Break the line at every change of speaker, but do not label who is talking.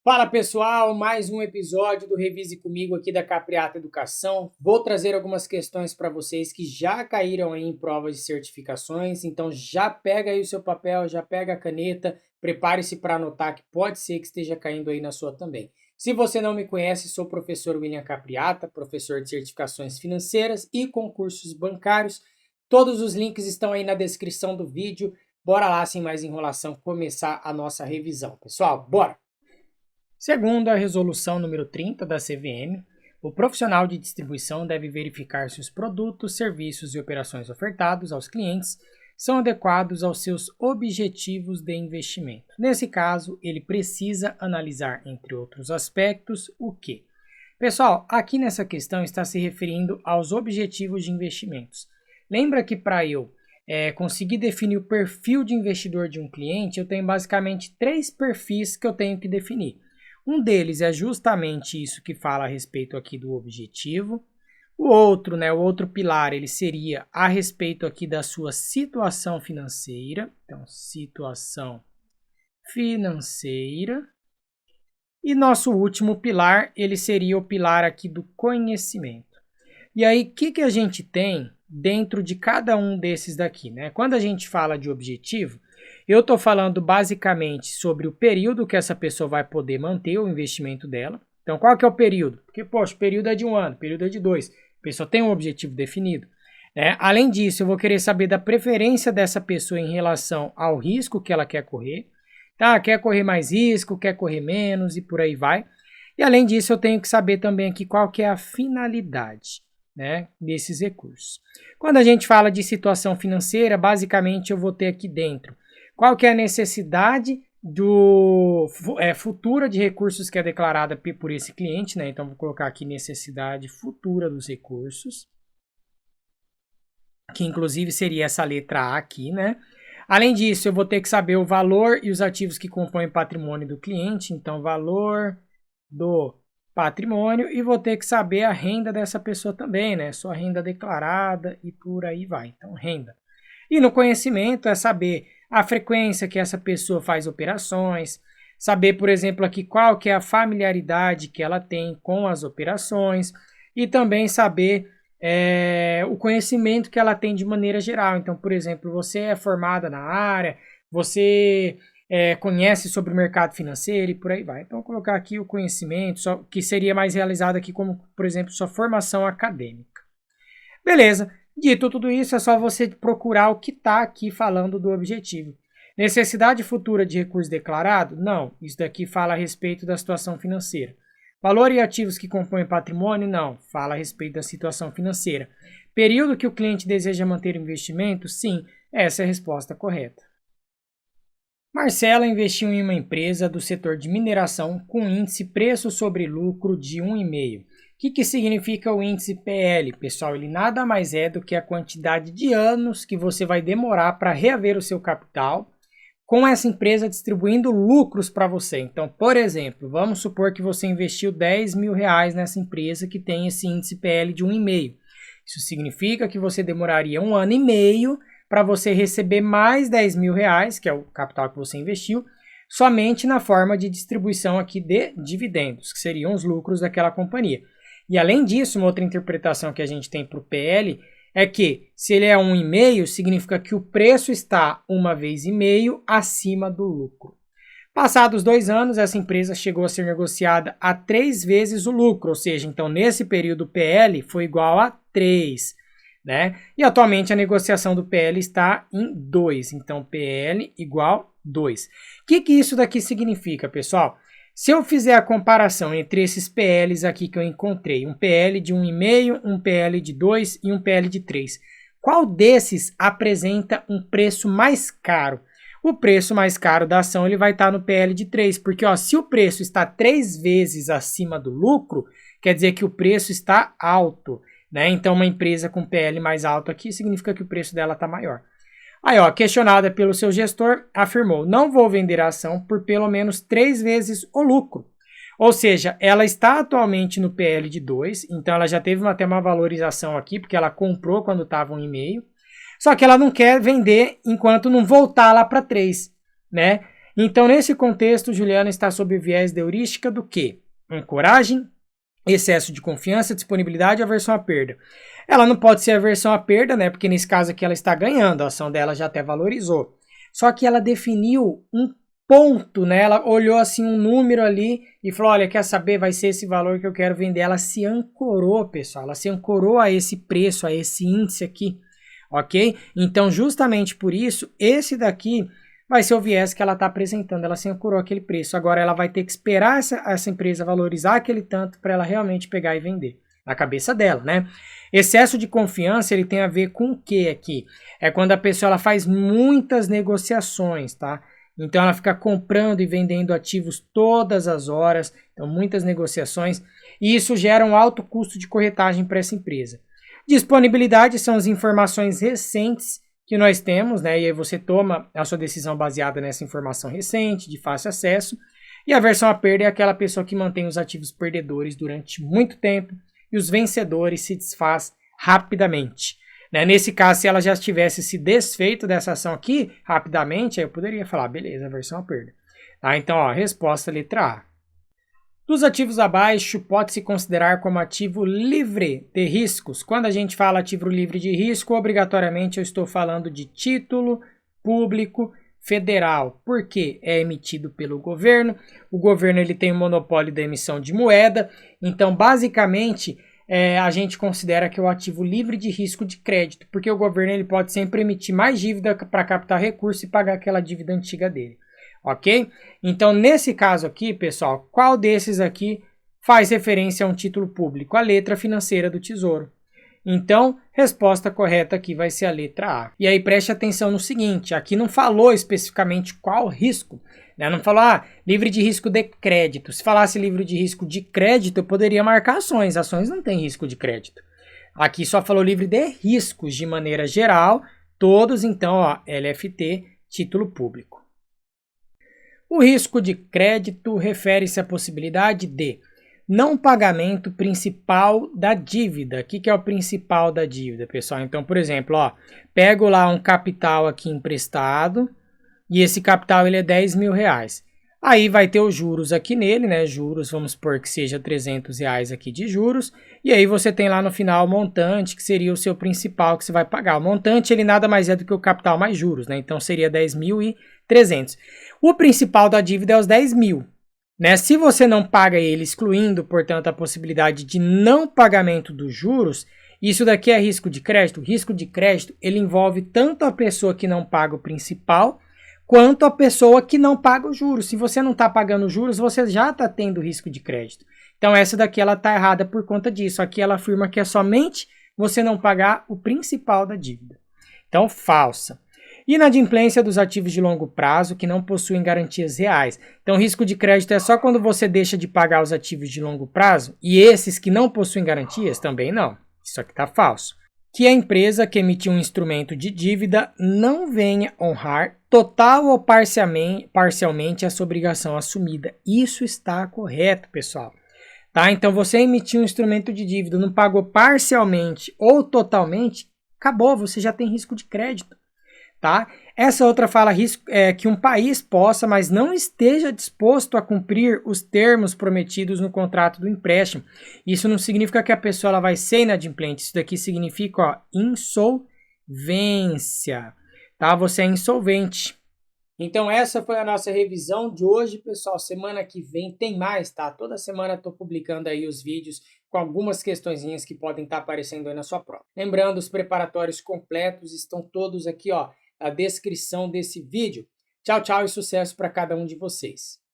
Fala pessoal, mais um episódio do Revise Comigo aqui da Capriata Educação. Vou trazer algumas questões para vocês que já caíram aí em provas de certificações, então já pega aí o seu papel, já pega a caneta, prepare-se para anotar que pode ser que esteja caindo aí na sua também. Se você não me conhece, sou o professor William Capriata, professor de certificações financeiras e concursos bancários. Todos os links estão aí na descrição do vídeo. Bora lá, sem mais enrolação, começar a nossa revisão. Pessoal, bora! Segundo a resolução número 30 da CVM, o profissional de distribuição deve verificar se os produtos, serviços e operações ofertados aos clientes são adequados aos seus objetivos de investimento. Nesse caso, ele precisa analisar, entre outros aspectos, o quê? Pessoal, aqui nessa questão está se referindo aos objetivos de investimentos. Lembra que para eu conseguir definir o perfil de investidor de um cliente, eu tenho basicamente 3 perfis que eu tenho que definir. Um deles é justamente isso que fala a respeito aqui do objetivo. O outro, o outro pilar, ele seria a respeito aqui da sua situação financeira. Então, situação financeira. E nosso último pilar, ele seria o pilar aqui do conhecimento. E aí, o que a gente tem dentro de cada um desses daqui, né? Quando a gente fala de objetivo, eu estou falando basicamente sobre o período que essa pessoa vai poder manter o investimento dela. Então, qual que é o período? Porque, poxa, o período é de 1 ano, o período é de 2. A pessoa tem um objetivo definido. Além disso, eu vou querer saber da preferência dessa pessoa em relação ao risco que ela quer correr. Tá? Quer correr mais risco, quer correr menos e por aí vai. E além disso, eu tenho que saber também aqui qual que é a finalidade, desses recursos. Quando a gente fala de situação financeira, basicamente eu vou ter aqui dentro qual que é a necessidade futura de recursos que é declarada por esse cliente, né? Então vou colocar aqui necessidade futura dos recursos, que inclusive seria essa letra A aqui, né? Além disso, eu vou ter que saber o valor e os ativos que compõem o patrimônio do cliente, então valor do patrimônio, e vou ter que saber a renda dessa pessoa também, né? Sua renda declarada e por aí vai. Então, renda. E no conhecimento é saber a frequência que essa pessoa faz operações, saber, por exemplo, aqui qual que é a familiaridade que ela tem com as operações e também saber o conhecimento que ela tem de maneira geral. Então, por exemplo, você é formada na área, você conhece sobre o mercado financeiro e por aí vai. Então, vou colocar aqui o conhecimento, que seria mais realizado aqui como, por exemplo, sua formação acadêmica. Beleza. Dito tudo isso, é só você procurar o que está aqui falando do objetivo. Necessidade futura de recurso declarado? Não. Isso daqui fala a respeito da situação financeira. Valor e ativos que compõem patrimônio? Não. Fala a respeito da situação financeira. Período que o cliente deseja manter o investimento? Sim. Essa é a resposta correta. Marcela investiu em uma empresa do setor de mineração com índice preço sobre lucro de 1,5. O que significa o índice PL? Pessoal, ele nada mais é do que a quantidade de anos que você vai demorar para reaver o seu capital com essa empresa distribuindo lucros para você. Então, por exemplo, vamos supor que você investiu R$10.000 nessa empresa que tem esse índice PL de 1,5. Isso significa que você demoraria 1 ano e meio para você receber mais R$10.000, que é o capital que você investiu, somente na forma de distribuição aqui de dividendos, que seriam os lucros daquela companhia. E além disso, uma outra interpretação que a gente tem para o PL é que se ele é 1,5, significa que o preço está 1,5 acima do lucro. Passados 2 anos, essa empresa chegou a ser negociada a 3 vezes o lucro, ou seja, então nesse período o PL foi igual a 3. E atualmente a negociação do PL está em 2, então PL igual 2. O que isso daqui significa, pessoal? Se eu fizer a comparação entre esses PLs aqui que eu encontrei, um PL de 1,5, um PL de 2 e um PL de 3, qual desses apresenta um preço mais caro? O preço mais caro da ação ele vai estar no PL de 3, porque se o preço está 3 vezes acima do lucro, quer dizer que o preço está alto. Então, uma empresa com PL mais alto aqui significa que o preço dela está maior. Aí, questionada pelo seu gestor, afirmou: não vou vender a ação por pelo menos 3 vezes o lucro. Ou seja, ela está atualmente no PL de 2, então ela já teve até uma valorização aqui, porque ela comprou quando estava 1,5. Só que ela não quer vender enquanto não voltar lá para 3, Então, nesse contexto, Juliana está sob o viés da heurística do quê? Ancoragem, excesso de confiança, disponibilidade e aversão à perda. Ela não pode ser aversão à perda, né? Porque nesse caso aqui ela está ganhando, a ação dela já até valorizou. Só que ela definiu um ponto, né? Ela olhou assim um número ali e falou, olha, quer saber? Vai ser esse valor que eu quero vender. Ela se ancorou, pessoal. Ela se ancorou a esse preço, a esse índice aqui, ok? Então, justamente por isso, esse daqui vai ser o viés que ela está apresentando. Ela se ancorou aquele preço. Agora ela vai ter que esperar essa empresa valorizar aquele tanto para ela realmente pegar e vender. Na cabeça dela, né? Excesso de confiança, ele tem a ver com o que aqui? É quando a pessoa ela faz muitas negociações, tá? Então ela fica comprando e vendendo ativos todas as horas, então muitas negociações, e isso gera um alto custo de corretagem para essa empresa. Disponibilidade são as informações recentes que nós temos, né? E aí você toma a sua decisão baseada nessa informação recente, de fácil acesso. E a aversão à perda é aquela pessoa que mantém os ativos perdedores durante muito tempo e os vencedores se desfaz rapidamente. Né? Nesse caso, se ela já tivesse se desfeito dessa ação aqui rapidamente, aí eu poderia falar, beleza, aversão à perda. Tá? Então, ó, resposta letra A. Dos ativos abaixo, pode-se considerar como ativo livre de riscos. Quando a gente fala ativo livre de risco, obrigatoriamente eu estou falando de título público federal, porque é emitido pelo governo. O governo ele tem o monopólio da emissão de moeda, então basicamente a gente considera que é o ativo livre de risco de crédito, porque o governo ele pode sempre emitir mais dívida para captar recurso e pagar aquela dívida antiga dele. Ok? Então, nesse caso aqui, pessoal, qual desses aqui faz referência a um título público? A letra financeira do Tesouro. Então, resposta correta aqui vai ser a letra A. E aí, preste atenção no seguinte, aqui não falou especificamente qual risco, né? Não falou, livre de risco de crédito. Se falasse livre de risco de crédito, eu poderia marcar ações. Ações não tem risco de crédito. Aqui só falou livre de riscos de maneira geral, todos, então, ó, LFT, título público. O risco de crédito refere-se à possibilidade de não pagamento principal da dívida. O que é o principal da dívida, pessoal? Então, por exemplo, ó, pego lá um capital aqui emprestado e esse capital ele é 10 mil reais. Aí vai ter os juros aqui nele, né? Juros, vamos supor que seja 300 reais aqui de juros. E aí você tem lá no final o montante, que seria o seu principal que você vai pagar. O montante ele nada mais é do que o capital mais juros, né? Então seria 10.300. O principal da dívida é os 10 mil. Né? Se você não paga ele, excluindo, portanto, a possibilidade de não pagamento dos juros, isso daqui é risco de crédito. Risco de crédito ele envolve tanto a pessoa que não paga o principal, quanto a pessoa que não paga os juros. Se você não está pagando os juros, você já está tendo risco de crédito. Então essa daqui ela está errada por conta disso. Aqui ela afirma que é somente você não pagar o principal da dívida. Então, falsa. Inadimplência dos ativos de longo prazo que não possuem garantias reais. Então, risco de crédito é só quando você deixa de pagar os ativos de longo prazo e esses que não possuem garantias também não. Isso aqui está falso. Que a empresa que emitiu um instrumento de dívida não venha honrar total ou parcialmente essa obrigação assumida. Isso está correto, pessoal. Tá? Então, você emitiu um instrumento de dívida, não pagou parcialmente ou totalmente, acabou, você já tem risco de crédito. Tá? Essa outra fala que um país possa, mas não esteja disposto a cumprir os termos prometidos no contrato do empréstimo. Isso não significa que a pessoa ela vai ser inadimplente. Isso daqui significa insolvência. Tá? Você é insolvente. Então essa foi a nossa revisão de hoje, pessoal. Semana que vem tem mais, tá? Toda semana eu tô publicando aí os vídeos com algumas questõezinhas que podem estar aparecendo aí na sua prova. Lembrando, os preparatórios completos estão todos aqui, ó, na descrição desse vídeo. Tchau, tchau e sucesso para cada um de vocês.